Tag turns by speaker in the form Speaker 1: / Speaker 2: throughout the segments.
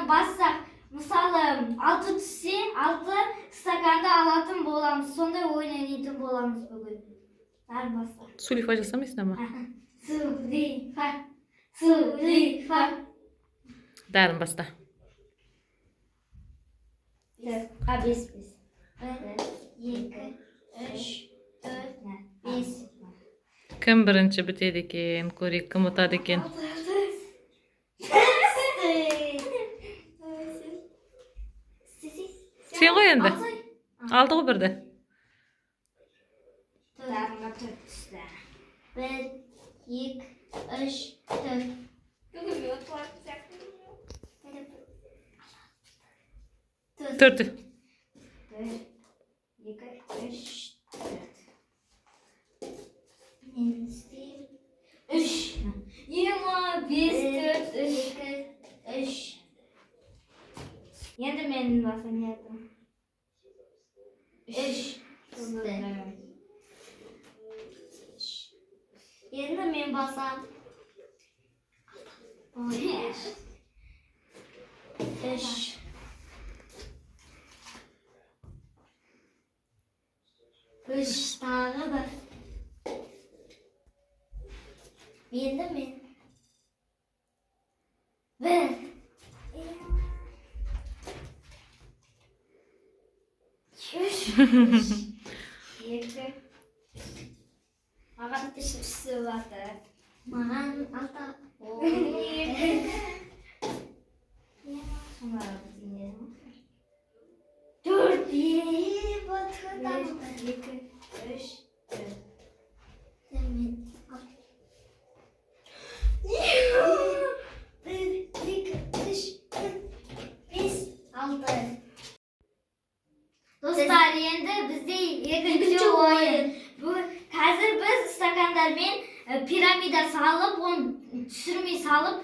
Speaker 1: бассақ, мысалы 6 түссе, 6 стаканды алатын боламыз. Сондай ойын ойнайтын боламыз бүгін. Бәрін бассақ.
Speaker 2: Сулифа жасамайсың ама?
Speaker 1: Сулифа.
Speaker 2: Дәрін баста.
Speaker 1: 5. 2, 3, 4, 5.
Speaker 2: Кім бірінші бітеді екен, көрейік, кім ұтады екен. Сен ғой енді. Алды ғой бірді.
Speaker 1: 4 түсті. 1, 2, 3, 4.
Speaker 2: Төрті.
Speaker 1: 1, 2, 3, 4. Мен істеймін. 3. 5, 4, 3. Енді менің басым еді. 3. Енді мен басам. 3. Üç tane var. Енді мен. Bir. Üç. Екі. Маған түсіп жатыр. Маған алта. Dört. Bir, iki, üç, dört. Bir, iki, üç, dört, beş, altı. Dostlar, endi bizde ikkinchi o'yin. Bu hozir biz stakanlarмен piramida salib, onu tushirmay salib,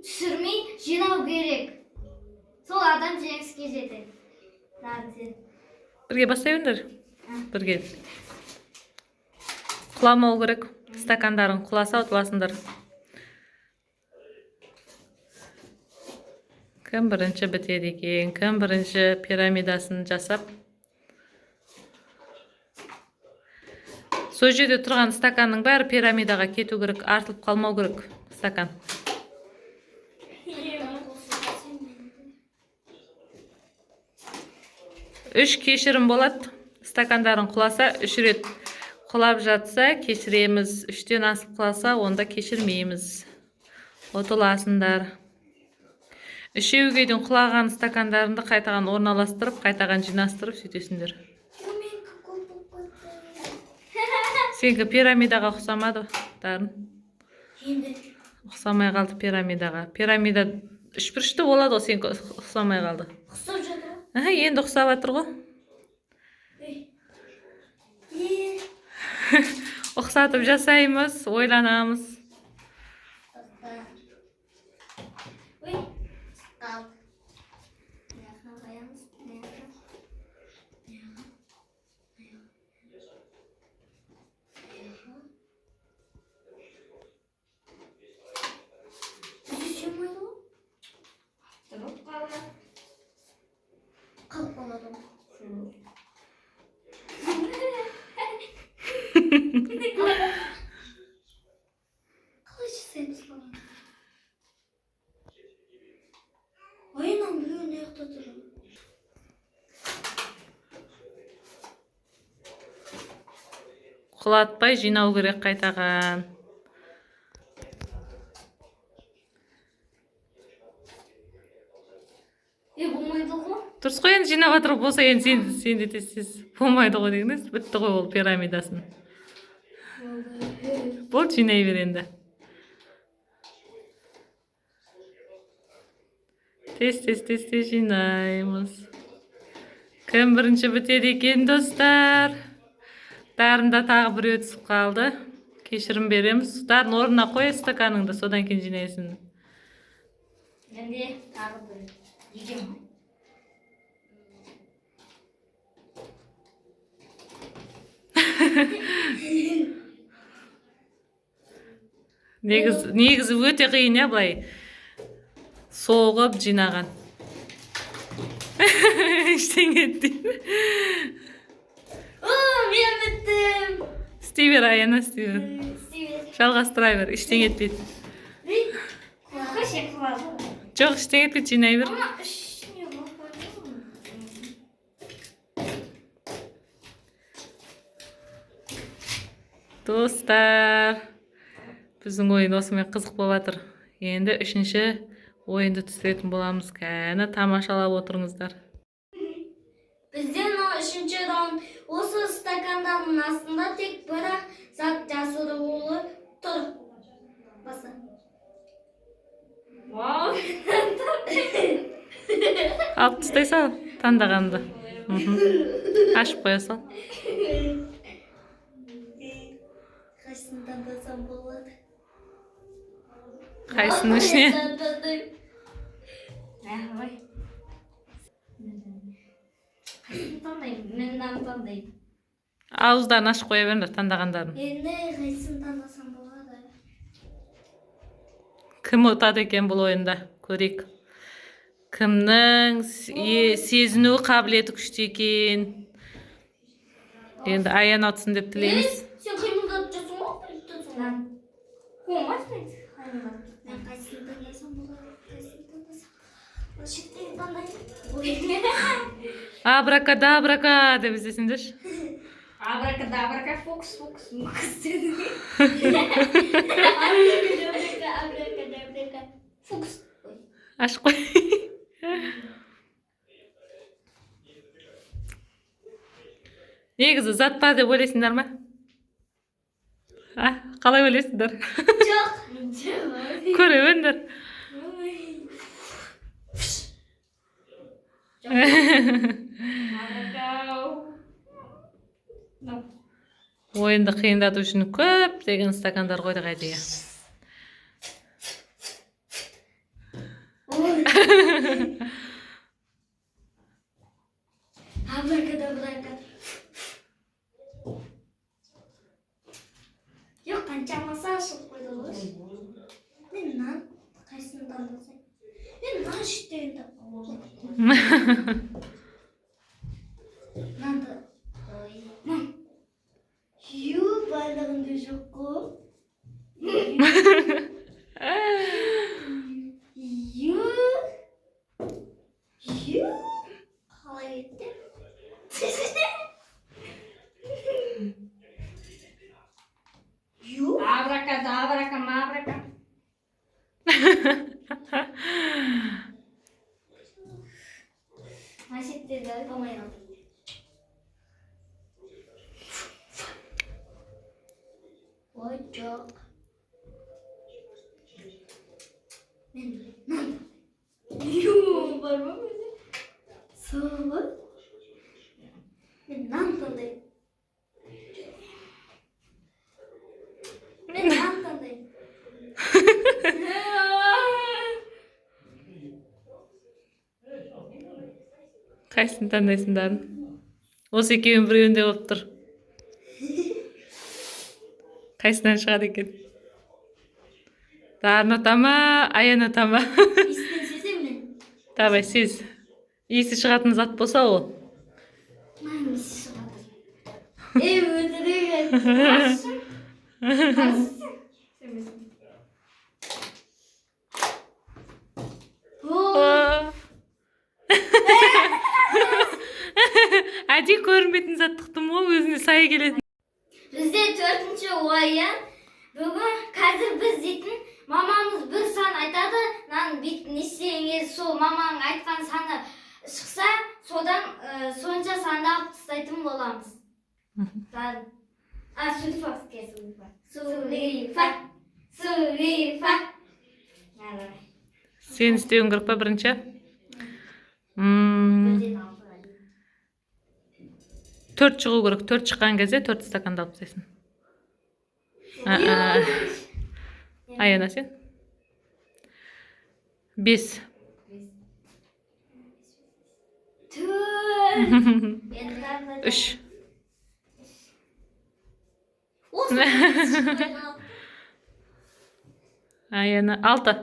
Speaker 1: tushirmay jinav kerak. Сол адам жеңіске жетеді.
Speaker 2: Бірге басайындар. Бірге. Құламау керек. Стакандарын құласа ұтыласыңдар. Кім бірінші бітеді екен, кім бірінші пирамидасын жасап. Сол жерде тұрған стаканның бәрі пирамидаға кету керек, артылып қалмау керек стакан. Үш кешірім болады. Стакандарын құласа, 3 рет құлап жатса, кешіреміз. 3-тен асып құласа, онда кешірмейміз. Ұтыласыңдар. Үшеуге дейін құлаған стакандарында қайтадан орналастырып, қайтадан жинастырып сөйтесіңдер. Сенкі пирамидаға ұқсамады, Дарын? Ұқсамай қалды пирамидаға. Пирамида үшбұрышты болады, сенкі ұқсамай қалды.
Speaker 1: Ұқсап жатыр.
Speaker 2: Енді ұқсап жатыр ғой. Ұқсатып жасаймыз, ойланамыз.
Speaker 1: Қалып қалады. Қалай жасаймыз қалай? Ойынан біреуін аяқта тұрым.
Speaker 2: Құлатпай жинау керек қайтадан.
Speaker 1: Болмайды ғой.
Speaker 2: Дұрыс қой, енді жинап жатыр болса, енді сен де тез болмайды ғой дегеніз. Бітті ғой ол пирамидасын. Болды, жинай бер енді. Тез жинаймыз. Кім бірінші бітеді екен, достар? Дарында тағы біреу түсіп қалды. Кешірім береміз. Дарын орнына қой стаканыңды, содан кейін жинайсың.
Speaker 1: Енді тағы бір егем.
Speaker 2: Негізі өте қиын, былай соғып жинаған. Ештеңе етпейді.
Speaker 1: Мен біттім.
Speaker 2: Істей бер, Аяна, істей бер. Жалғастыра бер, ештеңе етпейді.
Speaker 1: Қош қылады.
Speaker 2: Жоқ, ештеңе етпейді, жинай бер.
Speaker 1: Ама ішіне бақпадым.
Speaker 2: Достар, біздің ойын осымен қызық болып жатыр. Енді үшінші ойынды түсіретін боламыз. Кәні тамашалап отырыңыздар.
Speaker 1: Бізден үшінші раунд осы стакандардың астында тек бір-ақ зат жасыру болып тұр. Баса. Вау!
Speaker 2: Алып тастай сал, таңдағанды. Ашып қоя сал.
Speaker 1: Қайсысын таңдасам болады?
Speaker 2: Қайсының ішіне?
Speaker 1: Қайсысын таңдаймын? Мен мынаны таңдаймын.
Speaker 2: Ауыздарын ашып қоя беріңдер, таңдағандарын.
Speaker 1: Енді қайсысын таңдасам болады?
Speaker 2: Кім ұтады екен бұл ойында? Көрейік. Кімнің сезіну қабілеті күшті екен? Енді Аяна ұтсын деп тілейміз.
Speaker 1: Сен қимылдатып жүрсің ғой? Қоймайсың. Мен қайсысын таңдасам болады? Қайсысын таңдасам? Бұл шеттен таңдаймын.
Speaker 2: Абракадабрака деп іздесіңдерші.
Speaker 1: Абракадабрака, фокус, фокус, фокус деді. Абракадабрака, фокус.
Speaker 2: Ашып қой. Негізі зат бар деп ойлайсыңдар ма? Қалай ойлайсыңдар?
Speaker 1: Жоқ.
Speaker 2: Көре беріңдер. Ойынды қиындату үшін көп деген стакандар қойдық әдейі.
Speaker 1: Абракадабрака. Жоқ, қаншамасы ашып қойды ғой. Мен мынаны қайсысын таңдасам? Мен мынаны шеттен таңдасам. Мынаны. Ю, барлығында жоқ қой. Ю. Қалай етті? Ю. Абракадабрака, мабрака. Мәшеттеді алмай қалды. Ой, жоқ. Мен ю, бар ма өзі? Соғы. Мен нан таңдаймын. Мен нан таңдаймын.
Speaker 2: Қайсысын таңдайсыңдар? Осы екеуін біреуінде болып тұр. Қайсынан шығады екен? Дарын ұта ма, Аяна ұта ма?
Speaker 1: Иістен сезем мен.
Speaker 2: Давай, сез. Иісі шығатын зат болса ол.
Speaker 1: Мам, иісі шығады. Өтірік. Қарсысың? Сенбесің.
Speaker 2: Әдей көрінбейтін зат тұқтым ғой, өзіне сай келетін.
Speaker 1: Бізде төртінші ойын. Бүгін қазір біз дейтін мамамыз бір сан айтады. Нан бит не істеңіз, сол маманың айтқан саны шықса, содан сонша санды алып тастайтын боламыз. Судифакске, судифа.
Speaker 2: Сен істеуің керек па бірінші? Төрт шығу керек. Төрт шыққан кезде төрт стаканды алып тастайсың. Аяна сен? 5. 3. Аяна 6.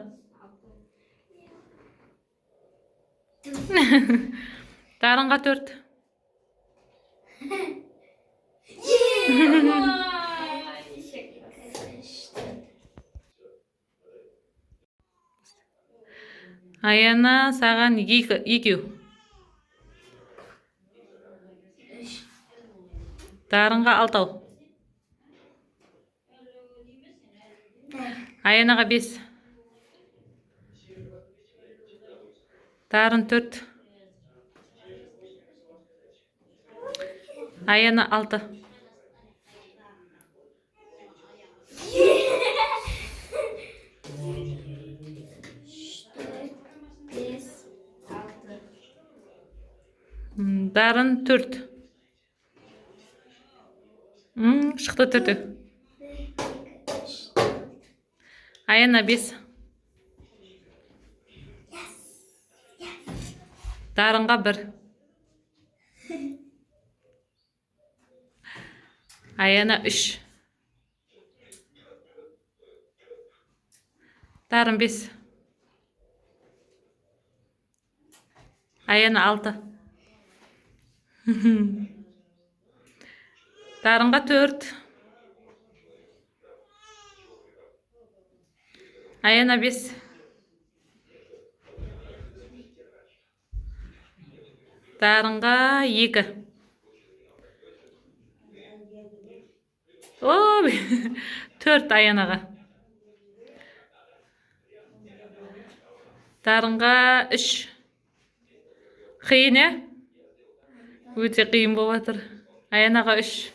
Speaker 2: Дарынға 4. Аяна саған 2. Дарынға 6. Аянаға 5. Дарын 4. Аяна 6. Дарын 4. Шықты 4. Аяна 5. Дарынға 1. Аяна 3. Дарын 5. Аяна 6. Дарынға 4. Аяна 5. Дарынға 2. О, 4 Аянаға. Дарынға 3. Қиын, өте қиын болып жатыр. Аянаға 3.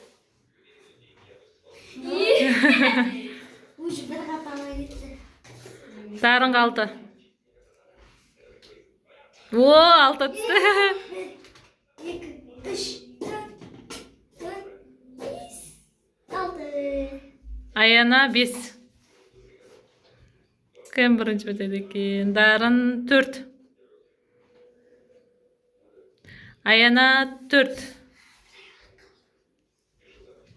Speaker 2: Дарынға 6. О, 6 түсті. Аяна 5. Кім бірінші бітеді екен? Дарын 4. Аяна 4.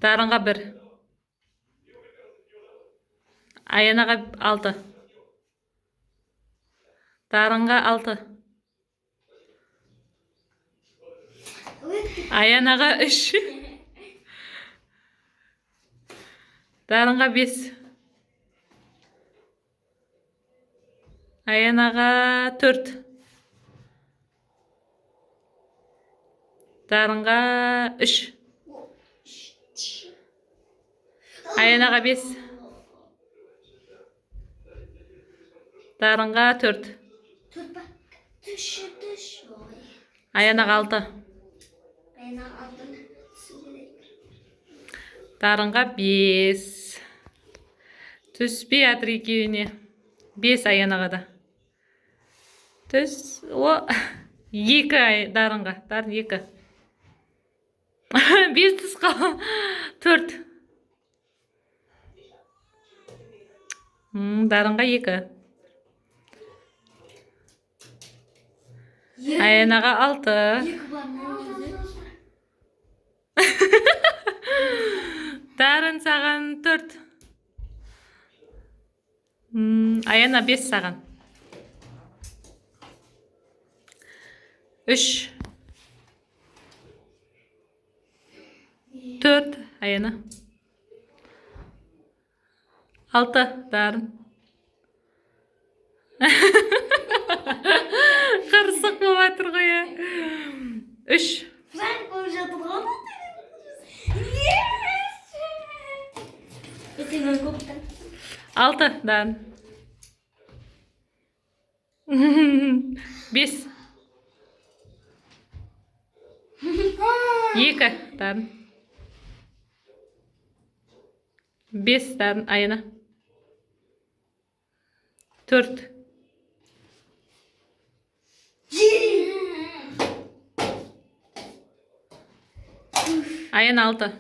Speaker 2: Дарынға 1. Аянаға 6. Дарынға 6. Аянаға 3. Дарынға 5. Аянаға 4. Дарынға 3. Аянаға 5. Дарынға 4. Аянаға 6. Дарынға 5. Түспей жатыр екеуіне. 5 Аянаға да. Түс. О, 2 Дарынға. Дарын 2. 5 түс қал. 4. Дарынға 2. Аянаға 6. Дарын саған 4. Аяна 5 саған. 3. 4 Аяна. 6 Дарын. Қырсық болып жатыр ғой. 3. 6 Дарын. 5. 2 Дарын. 5 Дарын. Аяна. 4. Аяна 6.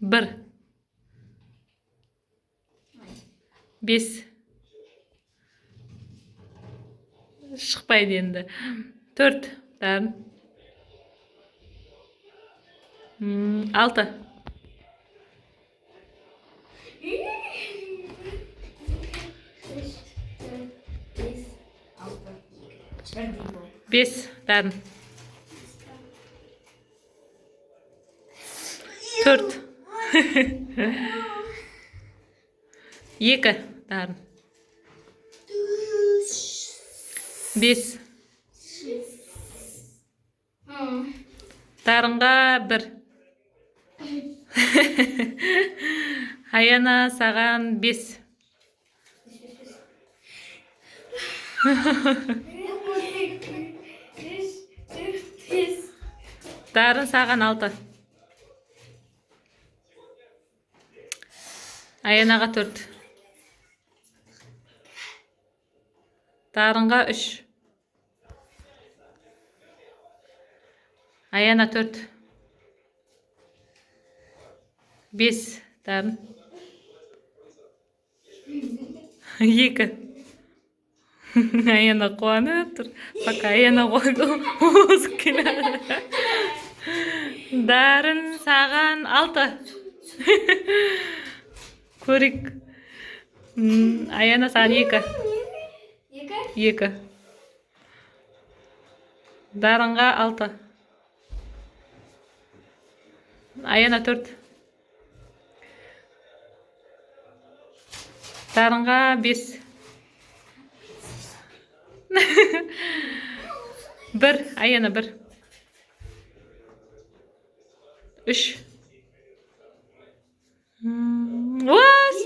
Speaker 2: 1. 5. Шықпайды енді. 4 Дарын. 6. 5 дарын. 4 2 дарын. 5 дарынға 1. Аяна саған 5. Дарын саған 6. Аянаға 4. Дарынға 3. Аяна 4. 5 дарын. 2. Аяна қуанып тұр. Пока Аяна қойды. Озып келеді. Дарын саған 6. Көрік. Аяна саған 2. 2. Дарынға 6. Аяна 4. Дарынға 5. 1. Аяна 1. 3. Ооо,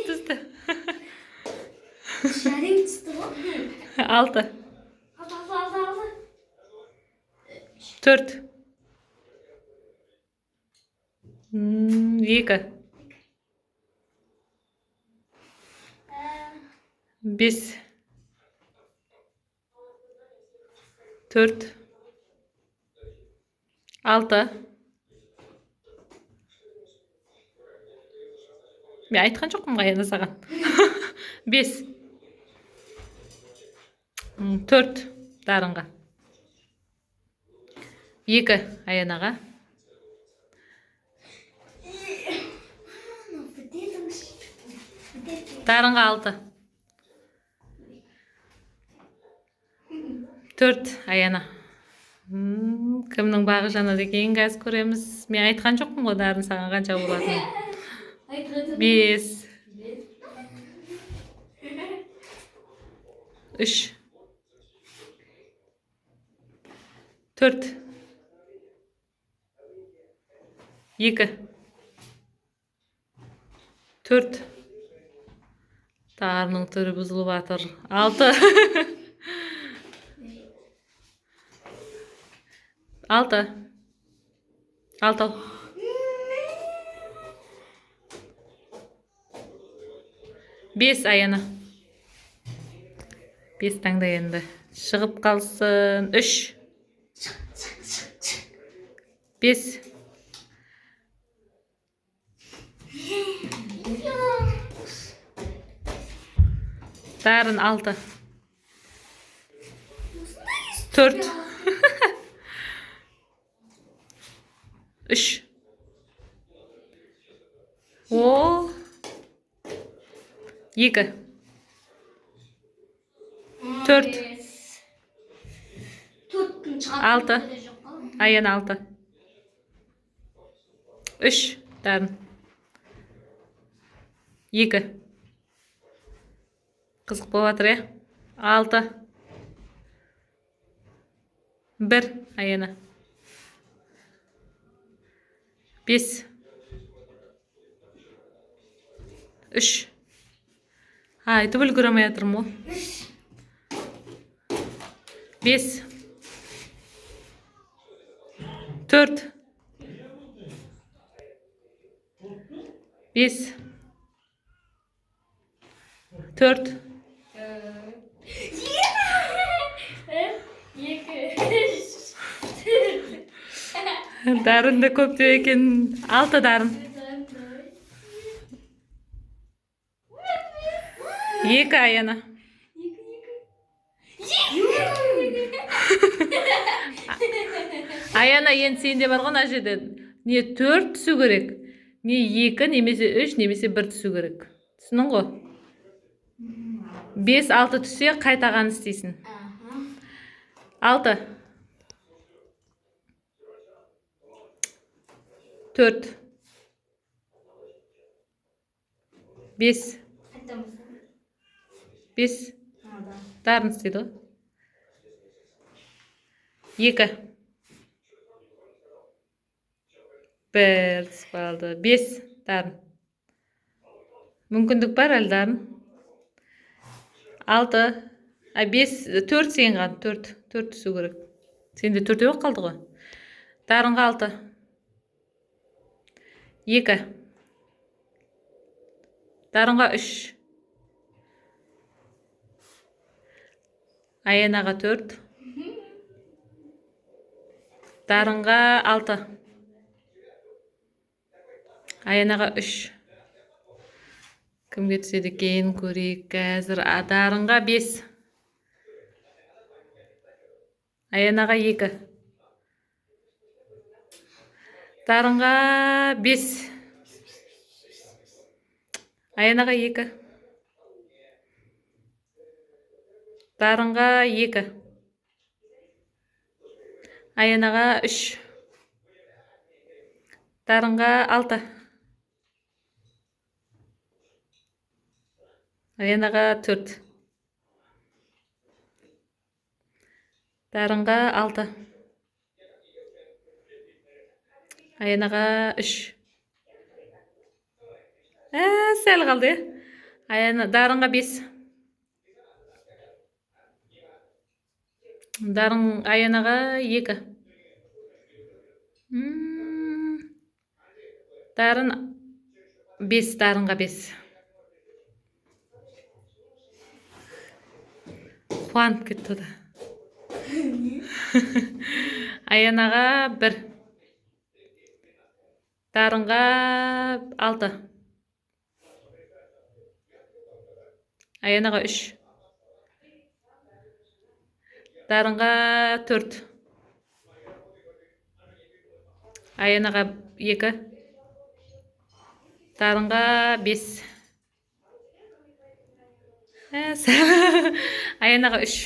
Speaker 2: түсті. 6. 4. 2. 5. 4. 6. Мен айтқан жоқпын ғой Аяна саған. 5. 4 дарынға. 2 Аянаға. Дарынға 6. 4 Аяна. Кімнің бағы жанады екен, қазір көреміз. Мен айтқан жоқпын ғой дарын саған қанша болатынын. 5. 3. 4. 2. 4. Тарының түрі бұзылып жатыр. 6. 6. 6. 5 Аяна. 5 таңда енді. Шығып қалсын. 3. 5. Дарын 6. 4. 3. О. 2. 4. 6. Аяна 6. 3 дарын. 2. Қызық болып жатыр, е? 6. 1 Аяна. 5. 3. Айтып үлгеремей жатырмын ғой. 5. 4. 5. 4. Дарын да көптеу екен. 6 дарын. 2 Аяна. Аяна енді сенде бар ғой, мына жерде не 4 түсу керек, не 2 немесе 3 немесе 1 түсу керек. Түсінің ғой? 5, 6 түссе қайтаған істейсің. 6 4 5 5 Dарын істейді ғой. 2 1 қалды. 5 Дарын. Мүмкіндік бар әлі Дарын? 6 5 4 сен қалды. 4 түсу керек. Сенде 4 жоқ қалды ғой. Дарынға 6 2 Дарынға 3 Аянаға 4 Дарынға 6 Аянаға 3 Кімге түседі екен көрейік қазір. Дарынға 5 Аянаға 2 Дарынға 5 Аянаға 2 Дарынға 2 Аянаға 3 Дарынға 6 Аянаға 4 Дарынға 6 Аянаға 3 сәл қалды. Дарынға 5 Аянаға 2 Дарын 5 Дарынға 5 қуанып кетті да. Аянаға 1 Дарынға 6 Аянаға 3 Дарынға 4 Аянаға 2 Дарынға 5 Аянаға 3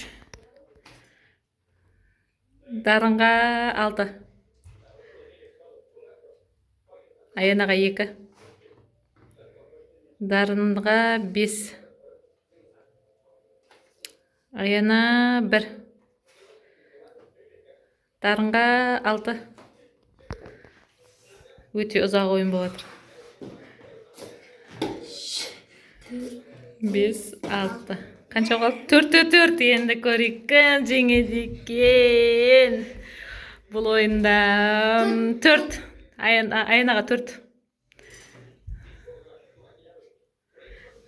Speaker 2: Дарынға 6 Аянаға 2 Дарынға 5 Аяна 1 Дарынға 6 өте ұзақ ойын болады. 5 6 қанша қалды? 4 енді көрейік кім жеңеді екен бұл ойында. 4 Аянаға 4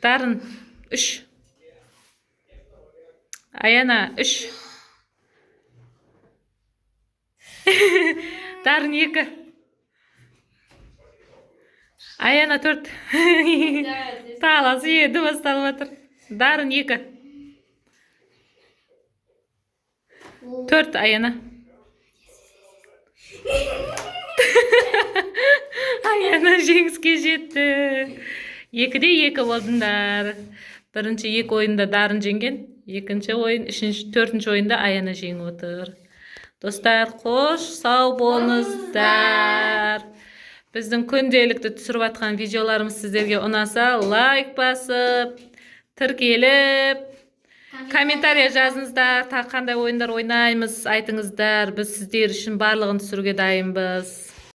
Speaker 2: Дарын 3 Аяна 3 Дарын 2 Аяна 4 таласы еді басталып жатыр. Дарын 2 4 Аяна Аяна жеңіске жетті. 2-де 2 болдыңдар. Бірінші 2 ойында Дарын жеңген, екінші ойын, төртінші ойында Аяна жеңіп отыр. Достар, қош сау болыңыздар. Біздің күнделікті түсіріп атқан видеоларымыз сіздерге ұнаса, лайк басып, тіркеліп, комментария жазыңыздар. Тағы қандай ойындар ойнаймыз айтыңыздар. Біз сіздер үшін барлығын түсіруге дайынбыз.